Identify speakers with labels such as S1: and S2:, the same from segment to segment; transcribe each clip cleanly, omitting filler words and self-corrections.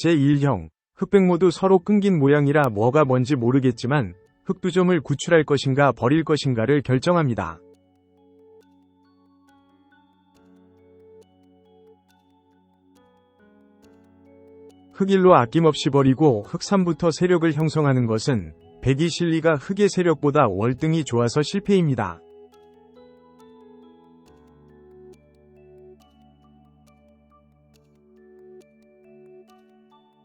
S1: 제1형, 흑백 모두 서로 끊긴 모양이라 뭐가 뭔지 모르겠지만 흑두점을 구출할 것인가 버릴 것인가를 결정합니다. 흑일로 아낌없이 버리고 흑3부터 세력을 형성하는 것은 백이 실리가 흑의 세력보다 월등히 좋아서 실패입니다.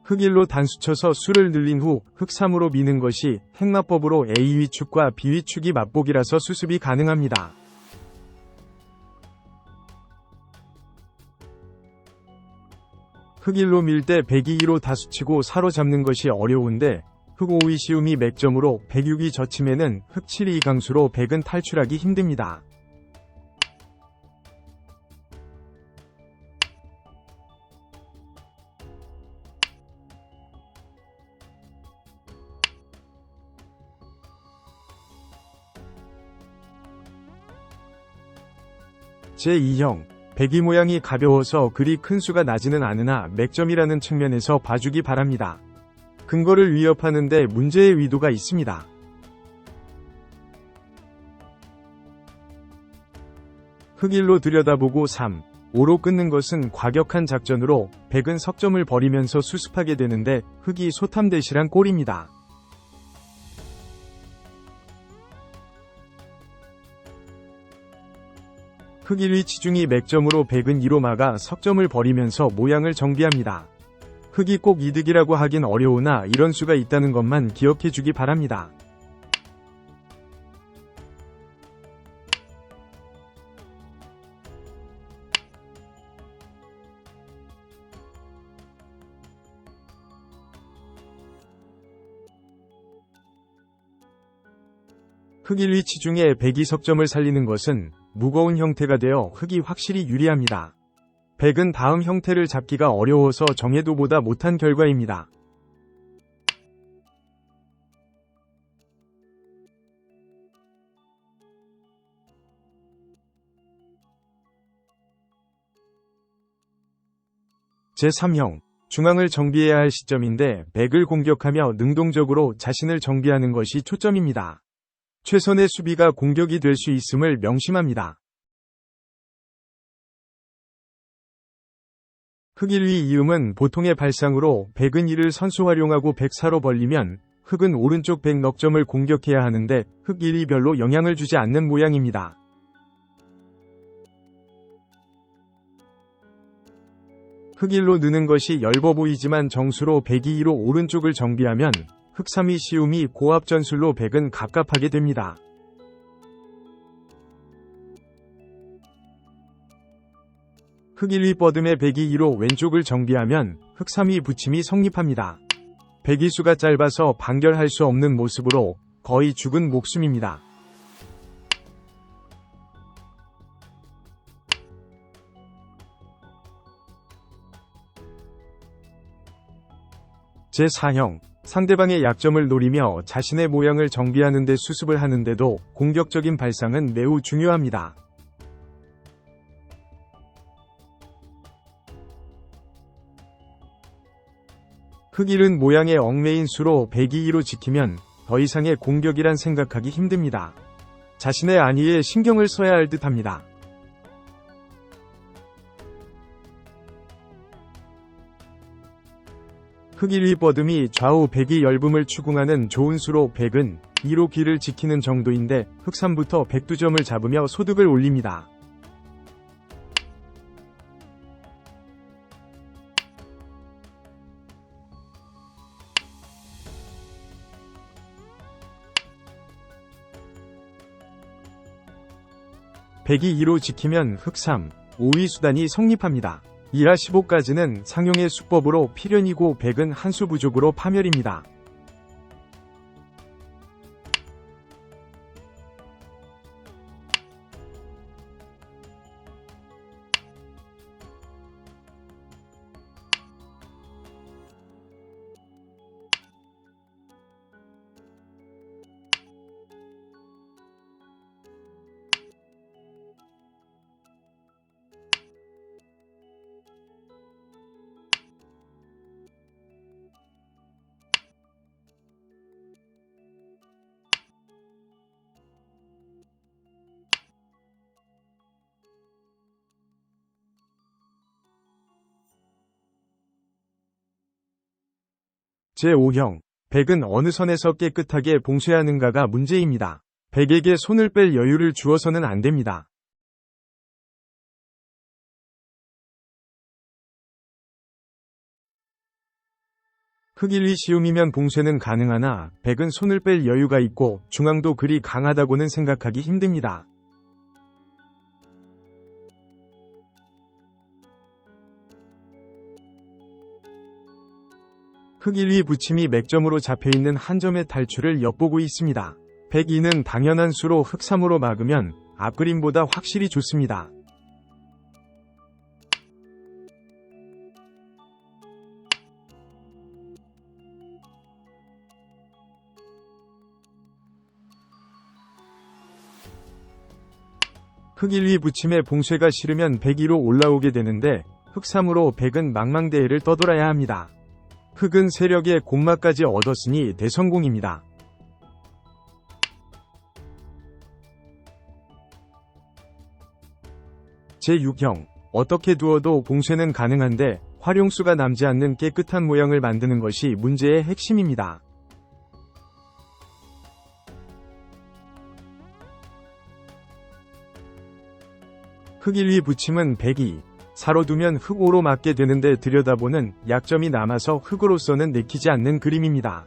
S1: 흑일로 단수 쳐서 수를 늘린 후 흑3으로 미는 것이 행마법으로 A위축과 B위축이 맞보기라서 수습이 가능합니다. 흑일로 밀 때 백이 2로 다수치고 사로잡는 것이 어려운데 흑5위 시움이 맥점으로 백6이 젖힘에는 흑7이 강수로 백은 탈출하기 힘듭니다. 제2형, 백이 모양이 가벼워서 그리 큰 수가 나지는 않으나 맥점이라는 측면에서 봐주기 바랍니다. 근거를 위협하는데 문제의 위도가 있습니다. 흑일로 들여다보고 3, 5로 끊는 것은 과격한 작전으로 백은 석점을 버리면서 수습하게 되는데 흑이 소탐대실한 꼴입니다. 흑일위 치중이 맥점으로 백은 2로 막아 석점을 버리면서 모양을 정비합니다. 흑이 꼭 이득이라고 하긴 어려우나 이런 수가 있다는 것만 기억해주기 바랍니다. 흑일위 치중에 백이 석점을 살리는 것은 무거운 형태가 되어 흑이 확실히 유리합니다. 백은 다음 형태를 잡기가 어려워서 정해도보다 못한 결과입니다. 제3형, 중앙을 정비해야 할 시점인데 백을 공격하며 능동적으로 자신을 정비하는 것이 초점입니다. 최선의 수비가 공격이 될 수 있음을 명심합니다. 흑일위 이음은 보통의 발상으로 백은 2를 선수 활용하고 백사로 벌리면 흑은 오른쪽 백 넉점을 공격해야 하는데 흑일이 별로 영향을 주지 않는 모양입니다. 흑일로 느는 것이 엷어 보이지만 정수로 백이 2로 오른쪽을 정비하면 흑3이 시움이 고압전술로 백은 갑갑하게 됩니다. 흑일위 뻗음에 백이 2로 왼쪽을 정비하면 흑3이 붙임이 성립합니다. 백이 수가 짧아서 반결할 수 없는 모습으로 거의 죽은 목숨입니다. 제4형, 상대방의 약점을 노리며 자신의 모양을 정비하는 데 수습을 하는데도 공격적인 발상은 매우 중요합니다. 흑일은 모양의 얽매인 수로 백이 2로 지키면 더 이상의 공격이란 생각하기 힘듭니다. 자신의 안위에 신경을 써야 할 듯합니다. 흑일위 뻗음이 좌우 백이 열붐을 추궁하는 좋은 수로 백은 2로 길을 지키는 정도인데 흑3부터 백두점을 잡으며 소득을 올립니다. 백이 2로 지키면 흑3, 5위 수단이 성립합니다. 2하 15까지는 상용의 수법으로 필연이고 백은 한 수 부족으로 파멸입니다. 제5형. 백은 어느 선에서 깨끗하게 봉쇄하는가가 문제입니다. 백에게 손을 뺄 여유를 주어서는 안 됩니다. 흙 1, 2 시움이면 봉쇄는 가능하나 백은 손을 뺄 여유가 있고 중앙도 그리 강하다고는 생각하기 힘듭니다. 흙 1, 2 붙임이 맥점으로 잡혀있는 한 점의 탈출을 엿보고 있습니다. 102는 당연한 수로 흙 3으로 막으면 앞그림보다 확실히 좋습니다. 흙 1, 2 붙임에 봉쇄가 싫으면 102로 올라오게 되는데 흙 3으로 백은 망망대해를 떠돌아야 합니다. 흙은 세력의 곤마까지 얻었으니 대성공입니다. 제6형. 어떻게 두어도 봉쇄는 가능한데 활용수가 남지 않는 깨끗한 모양을 만드는 것이 문제의 핵심입니다. 흙 1, 2 붙임은 102. 사로 두면 흙 5로 맞게 되는데 들여다보는 약점이 남아서 흙으로서는 내키지 않는 그림입니다.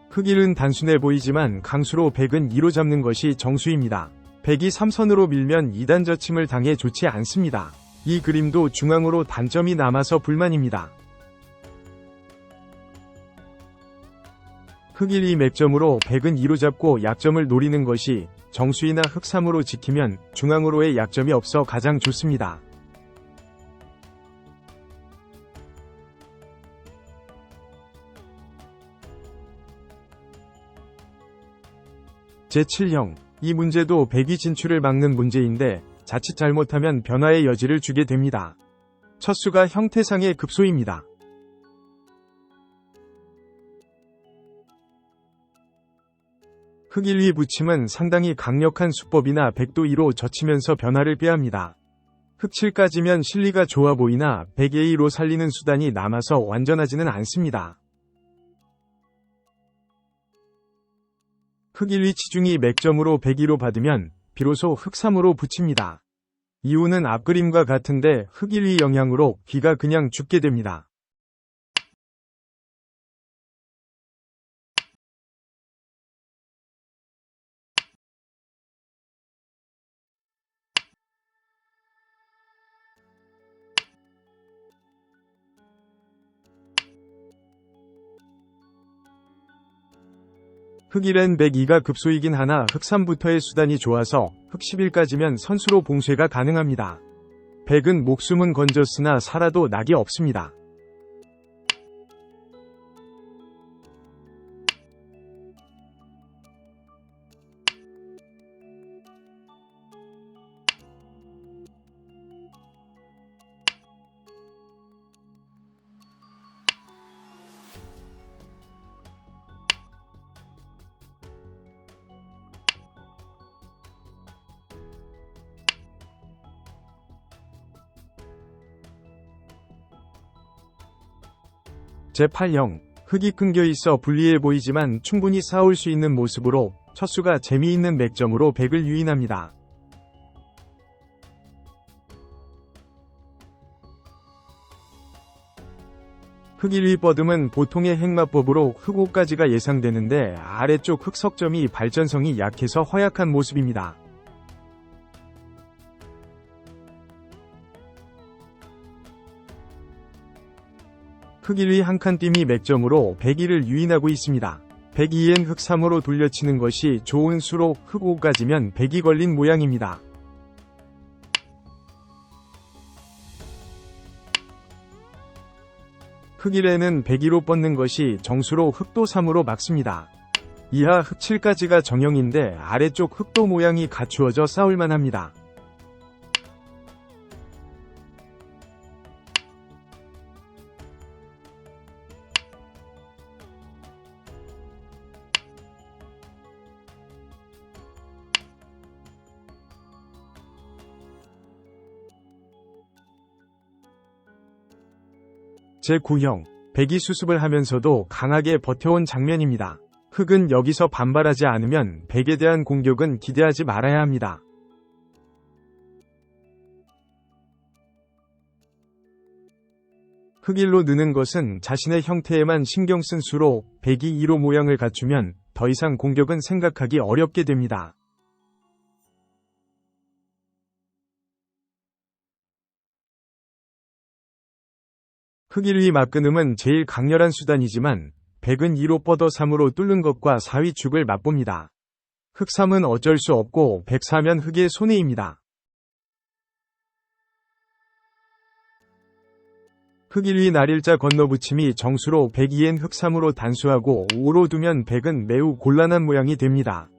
S1: 흙 1은 단순해 보이지만 강수로 백은 2로 잡는 것이 정수입니다. 백이 3선으로 밀면 2단 저침을 당해 좋지 않습니다. 이 그림도 중앙으로 단점이 남아서 불만입니다. 흙 1, 2 맥점으로 백은 2로 잡고 약점을 노리는 것이 정수이나 흙 3으로 지키면 중앙으로의 약점이 없어 가장 좋습니다. 제7형. 이 문제도 백이 진출을 막는 문제인데 자칫 잘못하면 변화의 여지를 주게 됩니다. 첫 수가 형태상의 급소입니다. 흙 1, 2 붙임은 상당히 강력한 수법이나 백도 2로 젖히면서 변화를 빼합니다. 흙 7까지면 실리가 좋아 보이나 백의 2로 살리는 수단이 남아서 완전하지는 않습니다. 흙 1, 2 치중이 맥점으로 102로 받으면 비로소 흙 3으로 붙입니다. 이유는 앞그림과 같은데 흙 1, 2 영향으로 귀가 그냥 죽게 됩니다. 흙 1엔 102가 급소이긴 하나 흙 3부터의 수단이 좋아서 흙 11까지면 선수로 봉쇄가 가능합니다. 백은 목숨은 건졌으나 살아도 낙이 없습니다. 제8형. 흙이 끊겨 있어 불리해 보이지만 충분히 싸울 수 있는 모습으로 첫 수가 재미있는 맥점으로 백을 유인합니다. 흙 1, 2 뻗음은 보통의 행마법으로 흙 5까지가 예상되는데 아래쪽 흙 석점이 발전성이 약해서 허약한 모습입니다. 흙 1, 2 한 칸 띠이 맥점으로 102를 유인하고 있습니다. 102엔 흙 3으로 돌려치는 것이 좋은 수로 흙 5까지면 102 걸린 모양입니다. 흙 1에는 102로 뻗는 것이 정수로 흙도 3으로 막습니다. 이하 흙 7까지가 정형인데 아래쪽 흙도 모양이 갖추어져 싸울만 합니다. 제9형, 백이 수습을 하면서도 강하게 버텨온 장면입니다. 흑은 여기서 반발하지 않으면 백에 대한 공격은 기대하지 말아야 합니다. 흑일로 느는 것은 자신의 형태에만 신경 쓴 수로 백이 2로 모양을 갖추면 더 이상 공격은 생각하기 어렵게 됩니다. 흑일위 맞근음은 제일 강렬한 수단이지만 백은 2로 뻗어 3으로 뚫는 것과 4위 축을 맛봅니다. 흑 3은 어쩔 수 없고 백 4면 흑의 손해입니다. 흑 1위 날일자 건너붙임이 정수로 백 2엔 흑 3으로 단수하고 5로 두면 백은 매우 곤란한 모양이 됩니다.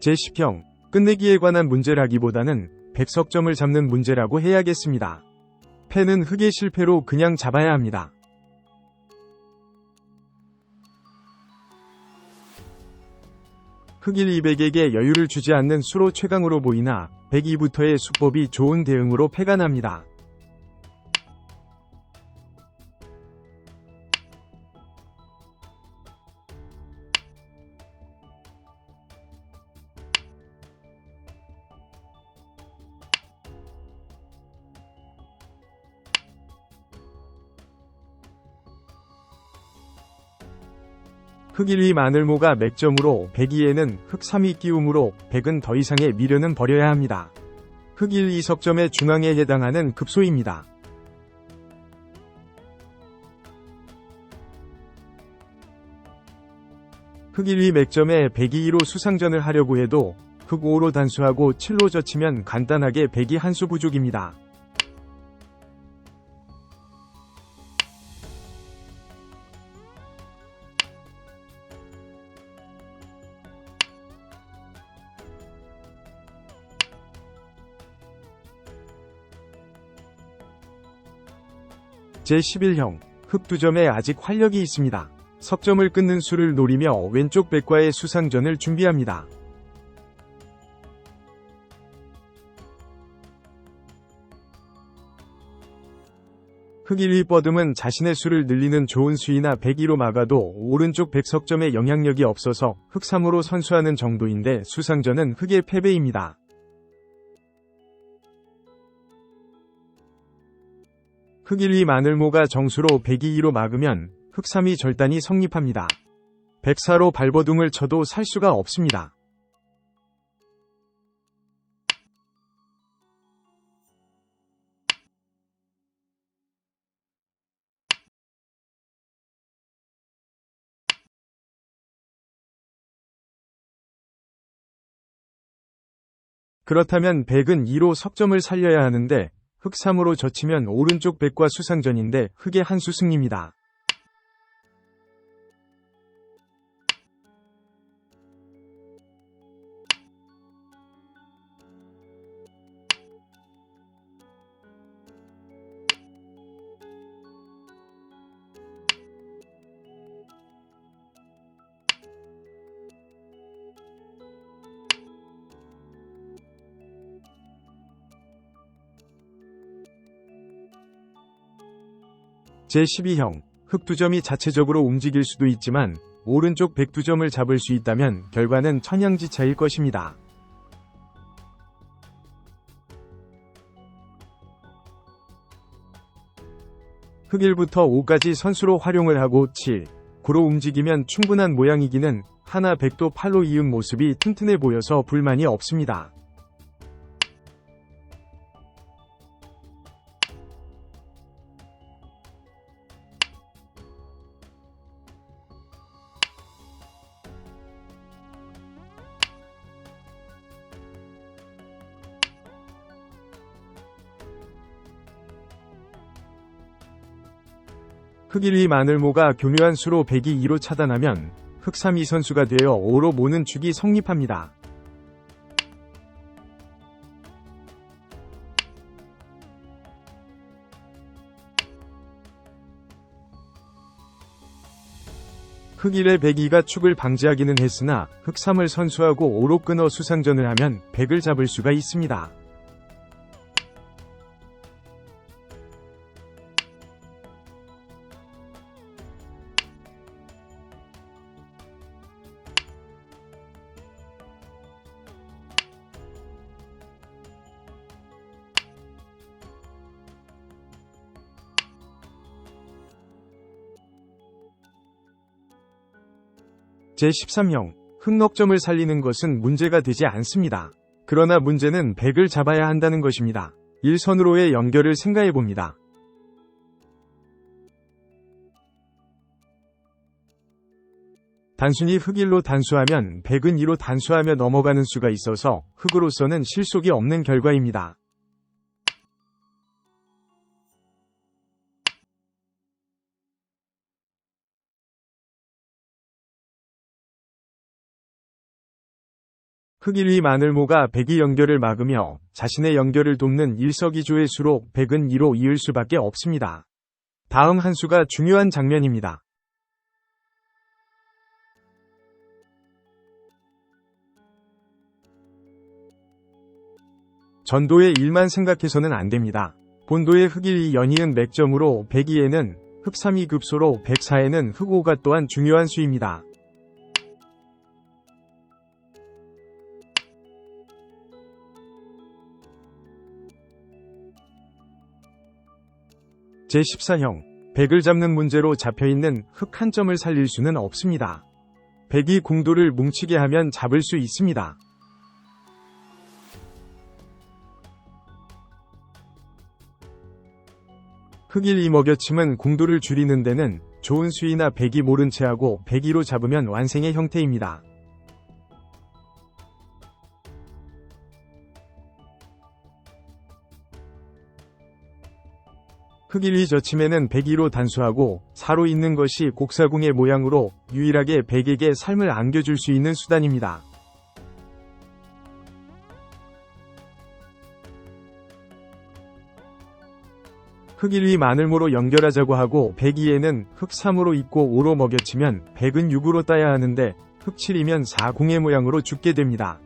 S1: 제10형, 끝내기에 관한 문제라기보다는 백석점을 잡는 문제라고 해야겠습니다. 패는 흑의 실패로 그냥 잡아야 합니다. 흑 1, 2백에게 여유를 주지 않는 수로 최강으로 보이나 백 2부터의 수법이 좋은 대응으로 패가 납니다. 흑 1위 마늘모가 맥점으로 백 2에는 흑 3위 끼움으로 백은 더 이상의 미련은 버려야 합니다. 흑 1, 2 석점의 중앙에 해당하는 급소입니다. 흑 1위 맥점에 백 2로 수상전을 하려고 해도 흑 5로 단수하고 7로 젖히면 간단하게 백이 한 수 부족입니다. 제11형, 흑 2점에 아직 활력이 있습니다. 석점을 끊는 수를 노리며 왼쪽 백과의 수상전을 준비합니다. 흑 1위 뻗음은 자신의 수를 늘리는 좋은 수이나 백 2로 막아도 오른쪽 백석점에 영향력이 없어서 흑 3으로 선수하는 정도인데 수상전은 흑의 패배입니다. 흑 1위 마늘모가 정수로 백 2로 막으면 흑 3위 절단이 성립합니다. 백 4로 발버둥을 쳐도 살 수가 없습니다. 그렇다면 백은 2로 석점을 살려야 하는데 흑 3으로 젖히면 오른쪽 백과 수상전인데 흑의 한 수 승리입니다. 제12형, 흑 2점이 자체적으로 움직일 수도 있지만 오른쪽 백 2점을 잡을 수 있다면 결과는 천양지차일 것입니다. 흑 1부터 5까지 선수로 활용을 하고 7, 9로 움직이면 충분한 모양이기는 하나 백도 8로 이은 모습이 튼튼해 보여서 불만이 없습니다. 흑 1위 마늘모가 교묘한 수로 백이 2로 차단하면 흑 3위 선수가 되어 5로 모는 축이 성립합니다. 흑1의 백이가 축을 방지하기는 했으나 흑3을 선수하고 5로 끊어 수상전을 하면 백을 잡을 수가 있습니다. 제13형, 흑넉점을 살리는 것은 문제가 되지 않습니다. 그러나 문제는 백을 잡아야 한다는 것입니다. 1선으로의 연결을 생각해봅니다. 단순히 흑1로 단수하면 백은 2로 단수하며 넘어가는 수가 있어서 흑으로서는 실속이 없는 결과입니다. 흑1위 마늘모가 백이 연결을 막으며 자신의 연결을 돕는 일석이조의 수로 백은 2로 이을 수밖에 없습니다. 다음 한 수가 중요한 장면입니다. 전도의 일만 생각해서는 안됩니다. 본도의 흑1이 연이은 맥점으로 102에는 흑3이 급소로 104에는 흑5가 또한 중요한 수입니다. 제14형, 백을 잡는 문제로 잡혀있는 흑 한 점을 살릴 수는 없습니다. 백이 궁도를 뭉치게 하면 잡을 수 있습니다. 흑1이 먹여침은 궁도를 줄이는 데는 좋은 수이나 백이 모른 채 하고 102로 잡으면 완생의 형태입니다. 흑1위 저침에는 102로 단수하고 4로 있는 것이 곡사궁의 모양으로 유일하게 백에게 삶을 안겨줄 수 있는 수단입니다. 흑1위 마늘모로 연결하자고 하고 102에는 흑3으로 있고 5로 먹여치면 백은 6으로 따야 하는데 흑7이면 4궁의 모양으로 죽게 됩니다.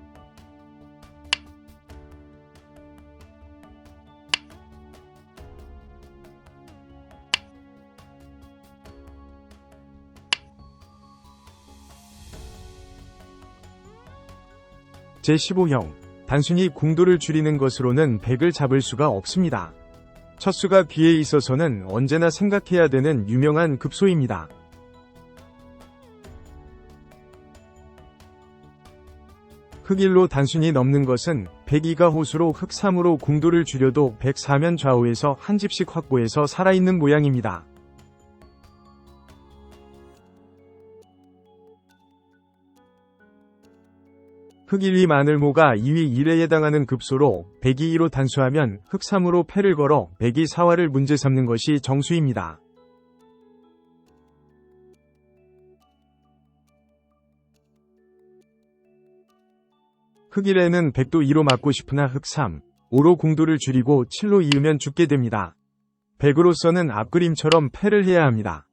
S1: 제15형, 단순히 궁도를 줄이는 것으로는 백을 잡을 수가 없습니다. 첫 수가 귀에 있어서는 언제나 생각해야 되는 유명한 급소입니다. 흑1로 단순히 넘는 것은 102가 호수로 흑3으로 궁도를 줄여도 104면 좌우에서 한 집씩 확보해서 살아있는 모양입니다. 흑1위 마늘모가 2위 1회에 해당하는 급소로 102 2로 단수하면 흑3으로 패를 걸어 102 4화를 문제 삼는 것이 정수입니다. 흑1에는 100도 2로 맞고 싶으나 흑3, 5로 궁도를 줄이고 7로 이으면 죽게 됩니다. 100으로서는 앞그림처럼 패를 해야 합니다.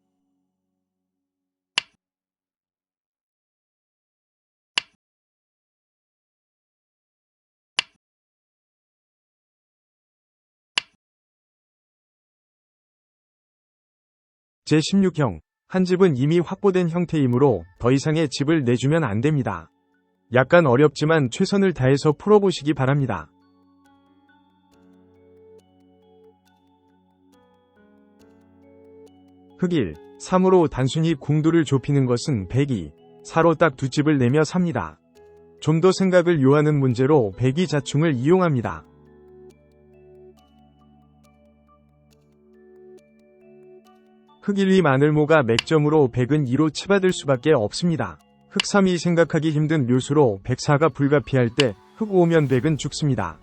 S1: 제16형, 한 집은 이미 확보된 형태이므로 더 이상의 집을 내주면 안 됩니다. 약간 어렵지만 최선을 다해서 풀어보시기 바랍니다. 흑1, 3으로 단순히 궁도를 좁히는 것은 102, 4로 딱 두 집을 내며 삽니다. 좀 더 생각을 요하는 문제로 102 자충을 이용합니다. 흑1위 마늘모가 맥점으로 100은 2로 치받을 수밖에 없습니다. 흑3이 생각하기 힘든 묘수로 104가 불가피할 때 흑5면 100은 죽습니다.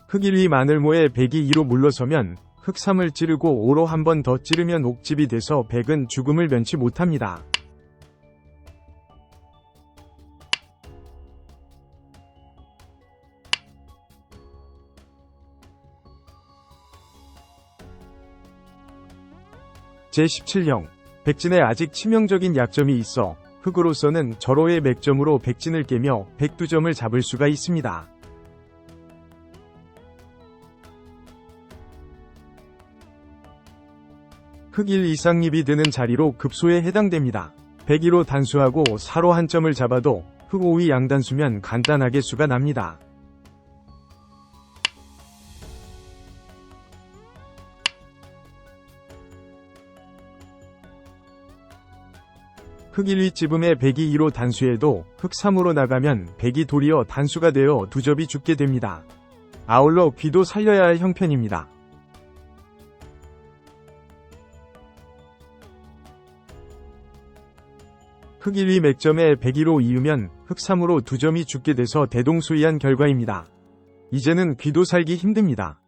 S1: 흑1위 마늘모에 100이 2로 물러서면 흑3을 찌르고 5로 한 번 더 찌르면 옥집이 돼서 100은 죽음을 면치 못합니다. 제17형. 백진에 아직 치명적인 약점이 있어 흑으로서는 절호의 맥점으로 백진을 깨며 백두점을 잡을 수가 있습니다. 흑 1 이상립이 드는 자리로 급소에 해당됩니다. 102로 단수하고 4로 한 점을 잡아도 흑 5위 양단수면 간단하게 수가 납니다. 흑 1위 찝음에 102로 단수해도 흑 3으로 나가면 102 도리어 단수가 되어 두 접이 죽게 됩니다. 아울러 귀도 살려야 할 형편입니다. 흑 1위 맥점에 102로 이으면 흑 3으로 두 점이 죽게 돼서 대동소이한 결과입니다. 이제는 귀도 살기 힘듭니다.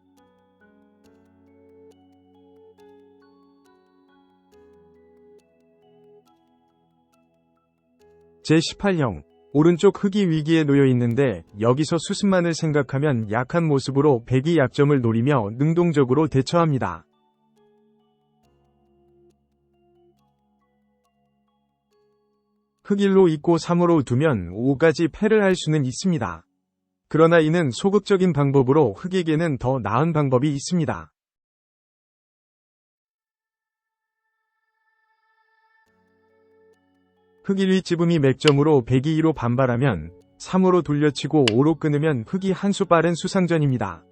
S1: 제18형. 오른쪽 흑이 위기에 놓여 있는데 여기서 수습만을 생각하면 약한 모습으로 백이 약점을 노리며 능동적으로 대처합니다. 흑 1로 잇고 3으로 두면 5까지 패를 할 수는 있습니다. 그러나 이는 소극적인 방법으로 흑에게는 더 나은 방법이 있습니다. 흑 1위 찝음이 맥점으로 102로 반발하면 3으로 돌려치고 5로 끊으면 흑이 한 수 빠른 수상전입니다.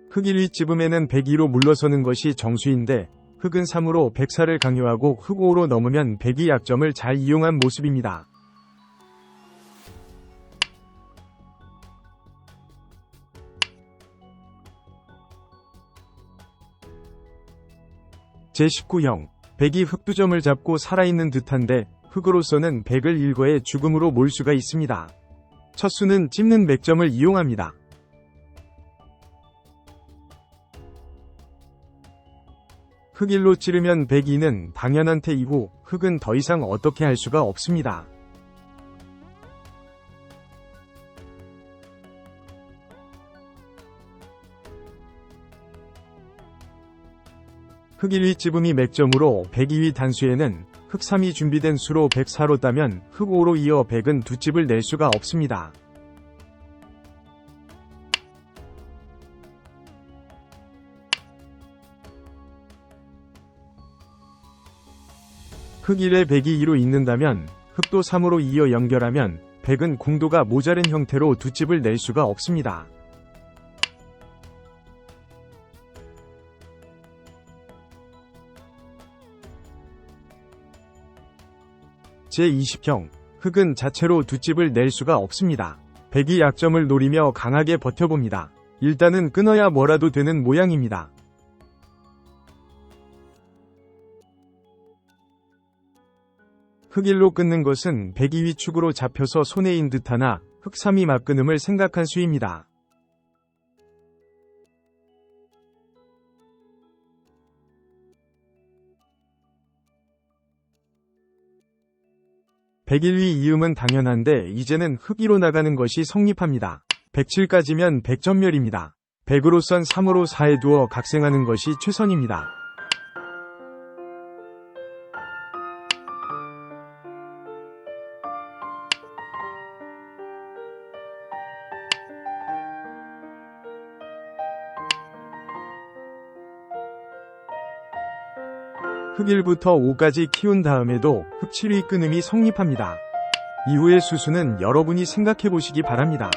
S1: 흑 1위 찝음에는 102로 물러서는 것이 정수인데 흑은 3으로 백사를 강요하고 흑 5로 넘으면 102 약점을 잘 이용한 모습입니다. 제19형. 백이 흑두점을 잡고 살아있는 듯한데 흑으로서는 백을 일거에 죽음으로 몰 수가 있습니다. 첫 수는 찝는 맥점을 이용합니다. 흑 1로 찌르면 102는 당연한 태이고 흑은 더 이상 어떻게 할 수가 없습니다. 흑 1위 찝음이 맥점으로 102위 단수에는 흑 3이 준비된 수로 104로 따면 흑 5로 이어 100은 두 찝을 낼 수가 없습니다. 흑 1에 102 2로 잇는다면 흑도 3으로 이어 연결하면 100은 공도가 모자른 형태로 두 찝을 낼 수가 없습니다. 제20형. 흑은 자체로 두 찝을 낼 수가 없습니다. 102 약점을 노리며 강하게 버텨봅니다. 일단은 끊어야 뭐라도 되는 모양입니다. 흑 1로 끊는 것은 102위 축으로 잡혀서 손해인 듯하나 흑 3이 맞끊음을 생각한 수입니다. (101위) 이음은 당연한데 이제는 흑 2로 나가는 것이 성립합니다. 107까지면 100전멸입니다. 100으로선 3으로 4에 두어 각생하는 것이 최선입니다. 흑 1부터 5까지 키운 다음에도 흑 7위 끊음이 성립합니다. 이후의 수순은 여러분이 생각해 보시기 바랍니다.